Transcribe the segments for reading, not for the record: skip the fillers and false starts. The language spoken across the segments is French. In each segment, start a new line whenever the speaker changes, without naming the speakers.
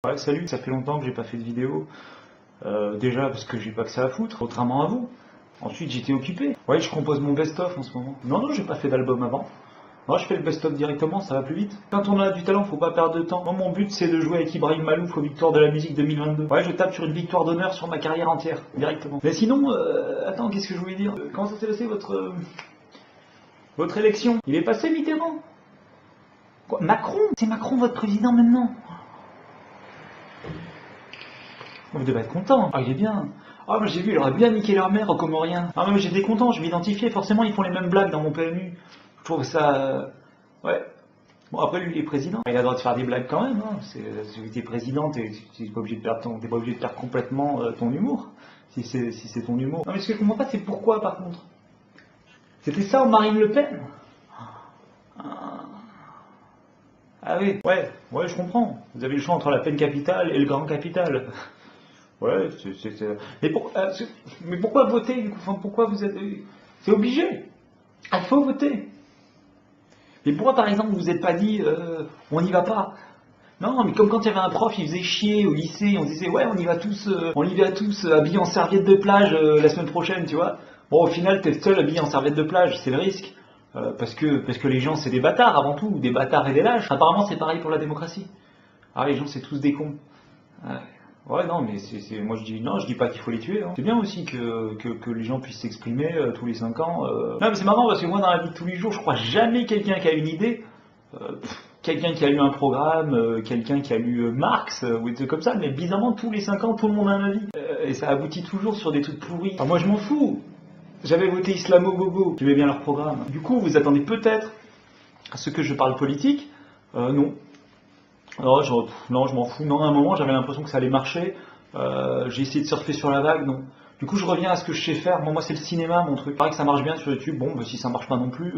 Ouais, salut, ça fait longtemps que j'ai pas fait de vidéo. Déjà parce que j'ai pas que ça à foutre, contrairement à vous. Ensuite, j'étais occupé. Ouais, je compose mon best-of en ce moment. Non, j'ai pas fait d'album avant. Moi, je fais le best-of directement, ça va plus vite. Quand on a du talent, faut pas perdre de temps. Moi, mon but, c'est de jouer avec Ibrahim Malouf aux Victoires de la musique 2022. Ouais, je tape sur une victoire d'honneur sur ma carrière entière, directement. Mais sinon, attends, qu'est-ce que je voulais dire? Comment ça s'est passé votre élection? Il est passé, Mitterrand? Quoi, Macron? C'est Macron votre président maintenant? Vous devez être content. Ah, il est bien. Ah, moi j'ai vu, il aurait bien niqué leur mère au Comorien. Ah, mais j'étais content, je m'identifiais. Forcément, ils font les mêmes blagues dans mon PMU. Je trouve ça. Ouais. Bon, après, lui, il est président. Il a le droit de faire des blagues quand même. Hein. Si t'es président, t'es pas obligé de perdre t'es pas obligé de perdre complètement ton humour. Si c'est ton humour. Non, mais ce que je comprends pas, c'est pourquoi, par contre. C'était ça au Marine Le Pen. Ah oui, ouais, je comprends. Vous avez le choix entre la peine capitale et le grand capital. Ouais, mais pourquoi voter du coup? Enfin, pourquoi vous êtes. C'est obligé. Il faut voter. Mais pourquoi par exemple vous n'êtes pas dit on n'y va pas? Non, mais comme quand il y avait un prof, il faisait chier au lycée, on disait ouais on y va tous habillés en serviette de plage la semaine prochaine, tu vois. Bon, au final t'es le seul habillé en serviette de plage, c'est le risque. Parce que les gens c'est des bâtards avant tout, des bâtards et des lâches. Apparemment c'est pareil pour la démocratie. Ah, les gens c'est tous des cons. Ouais. Ouais, non, mais moi je dis non, je dis pas qu'il faut les tuer. Hein. C'est bien aussi que les gens puissent s'exprimer tous les 5 ans. Non, mais c'est marrant parce que moi dans la vie de tous les jours, je crois jamais quelqu'un qui a une idée, quelqu'un qui a lu un programme, quelqu'un qui a lu Marx ou des trucs comme ça, mais bizarrement tous les 5 ans, tout le monde a un avis. Et ça aboutit toujours sur des trucs pourris. Enfin, moi je m'en fous. J'avais voté Islamo-Gogo, j'aimais bien leur programme. Du coup, vous attendez peut-être à ce que je parle politique. Non. Non, je m'en fous. Non, à un moment, j'avais l'impression que ça allait marcher. J'ai essayé de surfer sur la vague, non. Du coup, je reviens à ce que je sais faire. Moi, c'est le cinéma, mon truc. Il paraît que ça marche bien sur YouTube. Bon, bah, si ça marche pas non plus,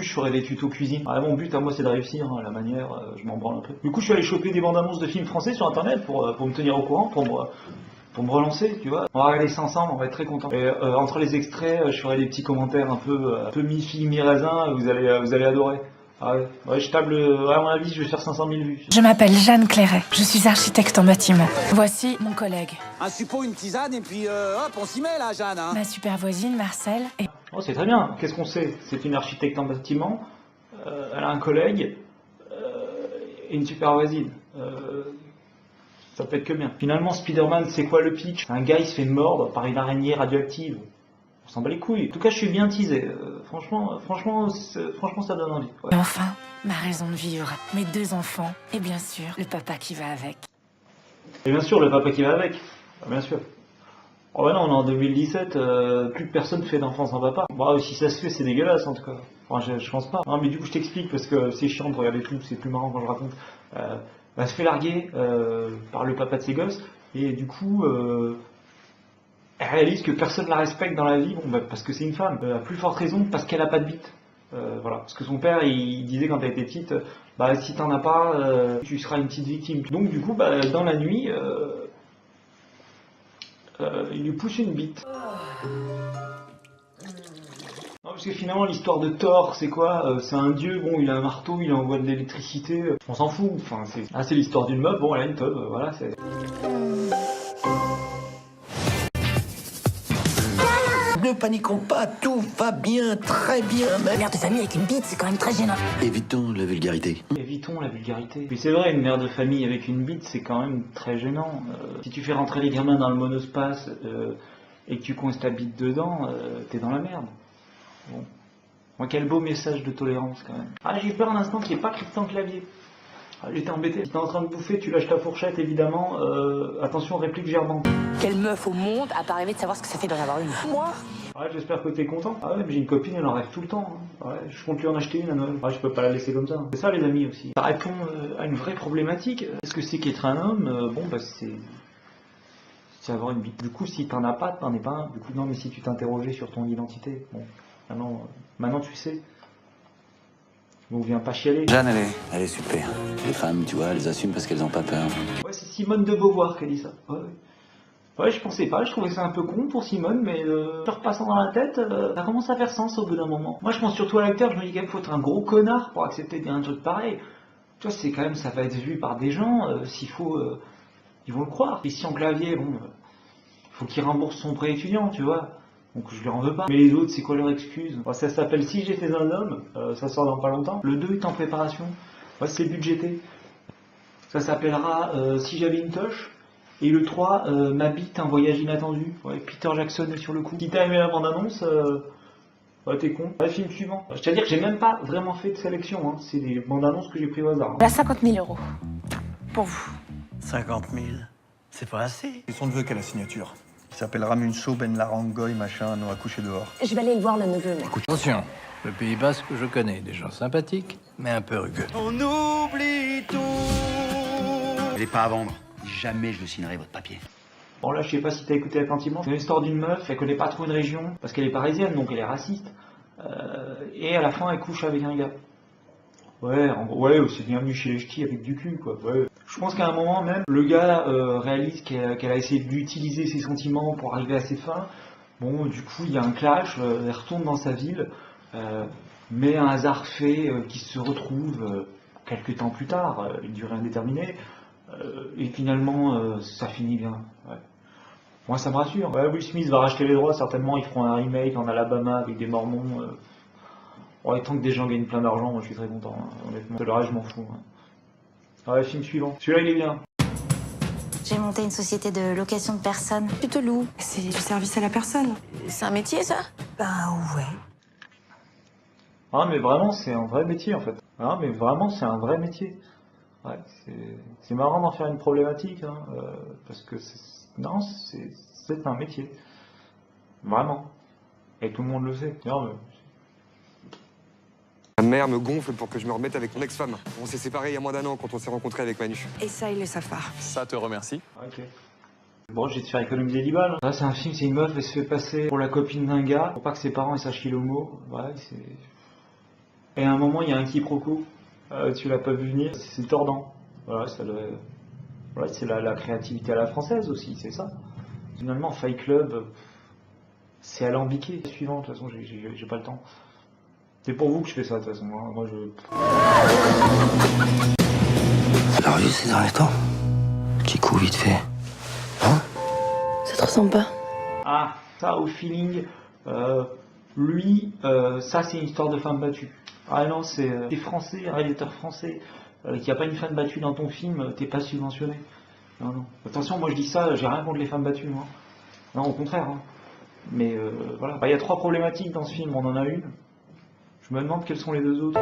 je ferai des tutos cuisine. Ah, mon but à moi, c'est de réussir. Hein, la manière, je m'en branle un peu. Du coup, je suis allé choper des bandes annonces de films français sur Internet pour me tenir au courant, pour me relancer, tu vois. On va regarder ça ensemble, on va être très contents. Et entre les extraits, je ferai des petits commentaires un peu mi-figue, mi-raisin. Vous allez adorer. Ah ouais, je table, à mon avis, je vais faire 500 000 vues.
Je m'appelle Jeanne Clairet, je suis architecte en bâtiment. Voici mon collègue.
Un suppôt, une tisane, et puis hop, on s'y met là, Jeanne. Hein.
Ma super voisine, Marcel. Et...
Oh, c'est très bien. Qu'est-ce qu'on sait? C'est une architecte en bâtiment, elle a un collègue et une super voisine. Ça peut être que bien. Finalement, Spider-Man, c'est quoi le pitch? Un gars, il se fait mordre par une araignée radioactive. On s'en bat les couilles. En tout cas, je suis bien teasé. Franchement, ça donne envie. Ouais.
Et enfin, ma raison de vivre, mes 2 enfants, et bien sûr, le papa qui va avec.
Et bien sûr, le papa qui va avec. Bien sûr. Oh bah non, on est en 2017, plus personne fait d'enfants sans papa. Bah, si ça se fait, c'est dégueulasse en tout cas. Enfin, je pense pas. Non, mais du coup, je t'explique parce que c'est chiant de regarder tout, c'est plus marrant quand je raconte. Elle se fait larguer par le papa de ses gosses, et du coup, elle réalise que personne la respecte dans la vie, bon, bah, parce que c'est une femme. À plus forte raison, parce qu'elle a pas de bite. Voilà. Parce que son père, il disait quand elle était petite, bah si t'en as pas, tu seras une petite victime. Donc du coup, bah, dans la nuit, il lui pousse une bite. Non, parce que finalement, l'histoire de Thor, c'est quoi? C'est un dieu, bon, il a un marteau, il envoie de l'électricité, on s'en fout. Enfin, c'est l'histoire d'une meuf, bon, elle a une teub, voilà, c'est...
Ne paniquons pas, tout va bien, très bien, mais...
Mère de famille avec une bite, c'est quand même très gênant.
Évitons la vulgarité.
Évitons la vulgarité. Mais c'est vrai, une mère de famille avec une bite, c'est quand même très gênant. Si tu fais rentrer les gamins dans le monospace et que tu coinces ta bite dedans, t'es dans la merde. Bon. Moi, quel beau message de tolérance quand même. Ah, j'ai peur un instant qu'il n'y ait pas Christian Clavier. Ah, j'étais embêté. Si t'es en train de bouffer, tu lâches ta fourchette, évidemment. Attention, réplique gerbante.
Quelle meuf au monde a pas rêvé de savoir ce que ça fait d'en avoir une? Moi?
Ouais, j'espère que t'es content. Ah ouais, mais j'ai une copine, elle en rêve tout le temps. Hein. Ouais, je compte lui en acheter une à Noël. Ouais, je peux pas la laisser comme ça. C'est ça les amis aussi. Ça répond à une vraie problématique. Qu'est-ce que c'est qu'être un homme? Bon, bah c'est avoir une bite. Du coup, si t'en as pas, t'en es pas un. Du coup, non, mais si tu t'interrogeais sur ton identité, bon, maintenant tu sais. Donc viens pas chialer.
Jeanne, elle est super. Les femmes, tu vois, elles assument parce qu'elles ont pas peur.
Ouais, c'est Simone de Beauvoir qui a dit ça. Ouais, je pensais pas, je trouvais ça un peu con pour Simone, mais en repassant dans la tête, ça commence à faire sens au bout d'un moment. Moi, je pense surtout à l'acteur, je me dis qu'il faut être un gros connard pour accepter de dire un truc pareil. Tu vois, c'est quand même, ça va être vu par des gens, s'il faut, ils vont le croire. Christian Clavier, bon, faut qu'il rembourse son prêt étudiant, tu vois. Donc je lui en veux pas. Mais les autres, c'est quoi leur excuse? Ça s'appelle Si j'étais un homme, ça sort dans pas longtemps. Le 2 est en préparation, c'est budgété. Ça s'appellera Si j'avais une toche. Et le 3, Ma bite, un voyage inattendu. Ouais, Peter Jackson est sur le coup. Si t'as aimé la bande-annonce, t'es con. Le film suivant. Je tiens à dire que j'ai même pas vraiment fait de sélection, hein. C'est des bandes-annonces que j'ai pris au hasard. Hein.
Là, 50 000 €. Pour vous.
50 000, c'est pas assez.
C'est son neveu qui a la signature.
Il s'appellera Munso Ben Larangoy, machin, non, à coucher dehors.
Je vais aller le voir, le neveu.
Attention, le Pays Basque, je connais des gens sympathiques, mais un peu rugueux.
On oublie tout.
Elle est pas à vendre. Jamais je ne signerai votre papier.
Bon là, je sais pas si t'as écouté attentivement. C'est l'histoire d'une meuf, elle connaît pas trop une région, parce qu'elle est parisienne, donc elle est raciste. Et à la fin, elle couche avec un gars. Ouais, en gros, ouais, c'est bienvenu chez les ch'tis avec du cul, quoi. Ouais. Je pense qu'à un moment même, le gars réalise qu'elle a essayé d'utiliser ses sentiments pour arriver à ses fins. Bon, du coup, il y a un clash, elle retourne dans sa ville, mais un hasard fait qu'ils se retrouvent quelques temps plus tard, une durée indéterminée, et finalement, ça finit bien. Ouais. Moi, ça me rassure. Ouais, Will Smith va racheter les droits, certainement, ils feront un remake en Alabama avec des Mormons. Ouais, tant que des gens gagnent plein d'argent, moi je suis très content, hein, honnêtement. Le reste, je m'en fous. Hein. Ouais, film suivant. Celui-là, il est bien.
J'ai monté une société de location de personnes.
Tu te loues. C'est du service à la personne. C'est un métier, ça?
Ben ouais.
Ah, mais vraiment, c'est un vrai métier, en fait. Ah, mais vraiment, c'est un vrai métier. Ouais, c'est marrant d'en faire une problématique, hein, parce que non, c'est un métier. Vraiment. Et tout le monde le sait. Non, mais...
Ma mère me gonfle pour que je me remette avec mon ex-femme. On s'est séparés il y a moins d'1 an quand on s'est rencontrés avec Manu.
Et ça, ils le savent pas.
Ça te remercie.
Ok. Bon, je vais te faire économiser 10 balles. Là, c'est un film, c'est une meuf, elle se fait passer pour la copine d'un gars, pour pas que ses parents ils sachent qu'il est homo. Ouais, c'est... Et à un moment, il y a un quiproquo. Tu l'as pas vu venir, c'est tordant. Voilà, ça doit... Voilà, c'est la créativité à la française aussi, c'est ça. Finalement, Fight Club, c'est alambiqué. Suivant, de toute façon, j'ai pas le temps. C'est pour vous que je fais ça, de toute façon. Hein. Moi, je...
Alors, vu ces derniers temps, petit coup vite fait. Hein?
Ça te ressemble pas?
Ah, ça, au feeling, lui, ça, c'est une histoire de femme battue. Ah non, c'est français, un réalisateur français, qu'il n'y a pas une femme battue dans ton film, t'es pas subventionné. Non, non. Attention, moi je dis ça, j'ai rien contre les femmes battues, moi. Non, au contraire. Hein. Mais voilà, il y a 3 problématiques dans ce film, on en a une. Je me demande quelles sont les 2 autres.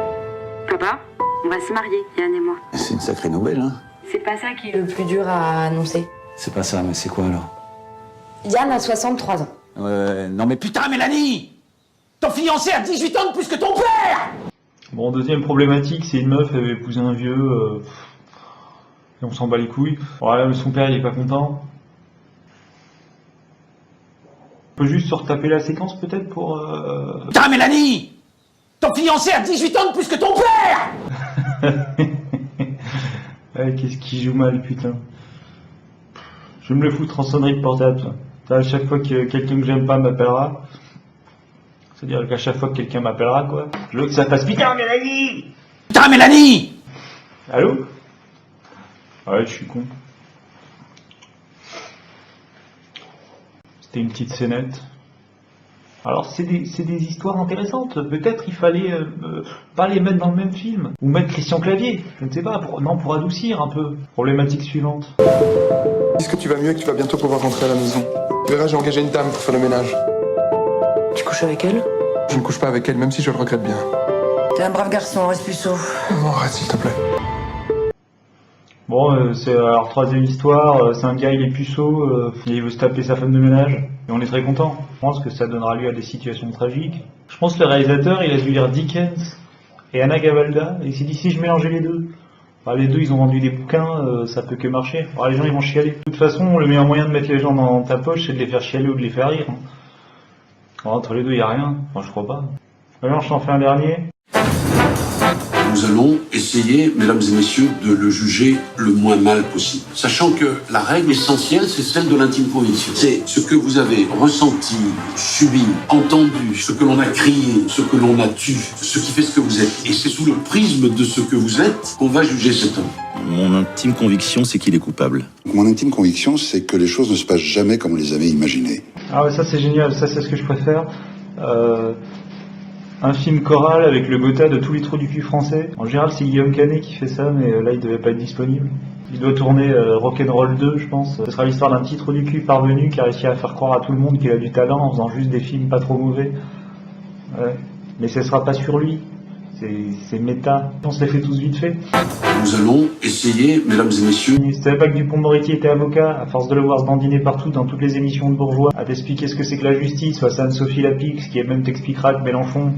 Papa, on va se marier, Yann et moi.
C'est une sacrée nouvelle, hein.
C'est pas ça qui est le plus dur à annoncer.
C'est pas ça, mais c'est quoi alors?
Yann a 63 ans.
Non mais putain, Mélanie! Ton fiancé a 18 ans de plus que ton père!
Bon, deuxième problématique, c'est une meuf, elle veut épouser un vieux, et on s'en bat les couilles. Ouais, mais son père, il est pas content. On peut juste se retaper la séquence, peut-être, pour...
Putain, Mélanie! Ton fiancé a 18 ans de plus que ton père!
Ouais, qu'est-ce qui joue mal, putain. Je vais me le foutre en sonnerie de portable, ça. À chaque fois que quelqu'un que j'aime pas m'appellera... C'est-à-dire qu'à chaque fois que quelqu'un m'appellera, quoi, je veux que ça fasse putain, Mélanie!
Putain, Mélanie!
Allô? Ouais, je suis con. C'était une petite scénette. Alors, c'est des histoires intéressantes. Peut-être il fallait pas les mettre dans le même film. Ou mettre Christian Clavier. Je ne sais pas. Pour adoucir un peu. Problématique suivante.
Dis que tu vas mieux et que tu vas bientôt pouvoir rentrer à la maison. Tu verras, j'ai engagé une dame pour faire le ménage.
Tu couches avec elle?
Je ne couche pas avec elle, même si je le regrette bien.
T'es un brave garçon, reste puceau.
Non, arrête, s'il te plaît.
Bon, c'est alors troisième histoire. C'est un gars, il est puceau. Il veut se taper sa femme de ménage. Et on est très content. Je pense que ça donnera lieu à des situations tragiques. Je pense que le réalisateur, il a dû lire Dickens et Anna Gavalda. Et il s'est dit, si je mélangeais les deux. Enfin, les deux, ils ont vendu des bouquins, ça peut que marcher. Alors, les gens, ils vont chialer. De toute façon, le meilleur moyen de mettre les gens dans ta poche, c'est de les faire chialer ou de les faire rire. Alors, entre les deux, il n'y a rien. Moi, je crois pas. Alors, je t'en fais un dernier.
Nous allons essayer, mesdames et messieurs, de le juger le moins mal possible. Sachant que la règle essentielle, c'est celle de l'intime conviction. C'est ce que vous avez ressenti, subi, entendu, ce que l'on a crié, ce que l'on a tué, ce qui fait ce que vous êtes. Et c'est sous le prisme de ce que vous êtes qu'on va juger cet homme.
Mon intime conviction, c'est qu'il est coupable.
Mon intime conviction, c'est que les choses ne se passent jamais comme on les avait imaginées.
Ah ouais, ça c'est génial, ça c'est ce que je préfère. Un film choral avec le Gotha de tous les trous du cul français. En général c'est Guillaume Canet qui fait ça, mais là il devait pas être disponible. Il doit tourner Rock'n'Roll 2, je pense. Ce sera l'histoire d'un petit trou du cul parvenu qui a réussi à faire croire à tout le monde qu'il a du talent en faisant juste des films pas trop mauvais. Ouais. Mais ce sera pas sur lui. C'est méta. On se les fait tous vite fait.
Nous allons essayer, mesdames et messieurs...
Tu savais pas que Dupond-Moretti était avocat, à force de le voir se dandiner partout dans toutes les émissions de bourgeois, à t'expliquer ce que c'est que la justice face à Anne-Sophie Lapix, qui elle-même t'expliquera que Mélenchon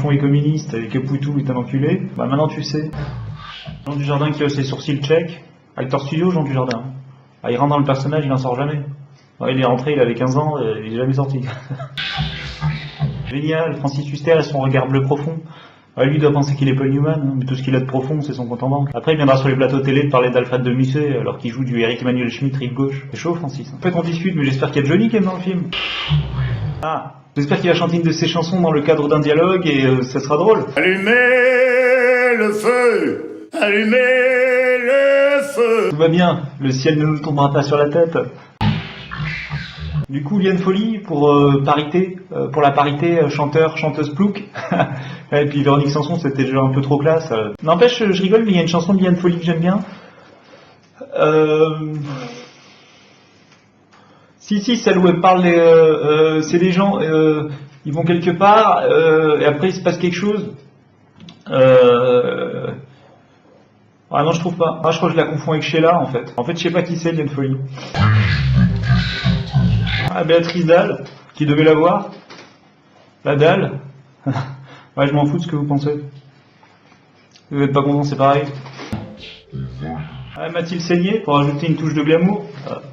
est communiste et que Poutou est un enculé. Bah maintenant tu sais. Jean Dujardin qui a ses sourcils tchèques. Acteur studio, Jean Dujardin. Ah, il rentre dans le personnage, il en sort jamais. Ouais, il est rentré, il avait 15 ans, il est jamais sorti. Génial, Francis Huster et son regard bleu profond. Ouais, lui doit penser qu'il est Paul Newman, hein, mais tout ce qu'il a de profond, c'est son compte en banque. Après, il viendra sur les plateaux télé de parler d'Alfred de Musset, alors qu'il joue du Eric Emmanuel Schmitt rive gauche. C'est chaud, Francis. En fait, on discute, mais j'espère qu'il y a Johnny qui est dans le film. Ah, j'espère qu'il va chanter une de ses chansons dans le cadre d'un dialogue et ça sera drôle.
Allumez le feu! Allumez le feu!
Tout va bien, le ciel ne nous tombera pas sur la tête. Du coup, Liane Folly pour la parité chanteur-chanteuse plouc. Et puis Véronique Sanson, c'était déjà un peu trop classe. N'empêche, je rigole, mais il y a une chanson de Liane Folly que j'aime bien. Si, celle où elle parle, c'est des gens, ils vont quelque part, et après il se passe quelque chose. Ah non, je trouve pas. Ah, je crois que je la confonds avec Sheila, en fait. En fait, je sais pas qui c'est, Liane Folly. Ah, Béatrice Dalle, qui devait la voir. La Dalle. Ouais, je m'en fous de ce que vous pensez. Vous n'êtes pas content, c'est pareil. Ah, Mathilde Seigné, pour ajouter une touche de glamour.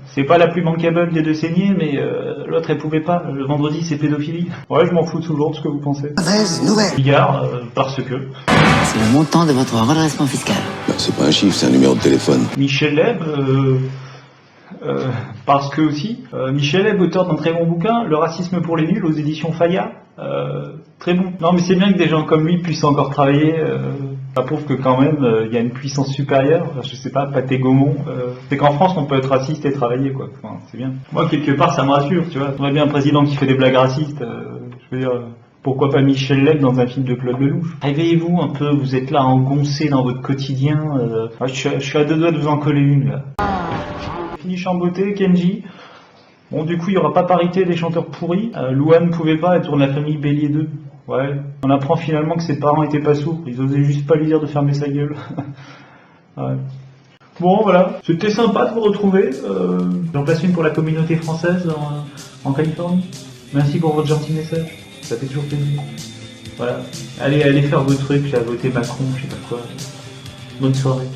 C'est pas la plus bankable des deux Seigné, mais l'autre elle pouvait pas. Le vendredi c'est pédophilie. Ouais, je m'en fous toujours de ce que vous pensez.
Mauvaise nouvelle.
Bigard, parce que.
C'est le montant de votre redressement fiscal.
Bah, c'est pas un chiffre, c'est un numéro de téléphone.
Michel Leb, parce que aussi. Michel Leb, auteur d'un très bon bouquin, Le racisme pour les nuls, aux éditions Fayard. Très bon. Non mais c'est bien que des gens comme lui puissent encore travailler. Ça prouve que quand même il y a une puissance supérieure. Je sais pas, Pathé Gaumont. C'est qu'en France on peut être raciste et travailler quoi. Enfin, c'est bien. Moi quelque part ça me rassure, tu vois. On a bien un président qui fait des blagues racistes. Je veux dire, pourquoi pas Michel Leb dans un film de Claude Lelouch. Réveillez-vous un peu. Vous êtes là engoncé dans votre quotidien. Je suis à deux doigts de vous en coller une là. Finish en beauté, Kenji. Bon, du coup, il n'y aura pas parité des chanteurs pourris. Louane ne pouvait pas, elle tourne la famille Bélier 2. Ouais. On apprend finalement que ses parents étaient pas sourds. Ils osaient juste pas lui dire de fermer sa gueule. Ouais. Bon, voilà. C'était sympa de vous retrouver. J'en place une pour la communauté française en Californie. Merci pour votre gentil message. Ça fait toujours plaisir. Voilà. Allez faire vos trucs, là, voter Macron, je sais pas quoi. Bonne soirée.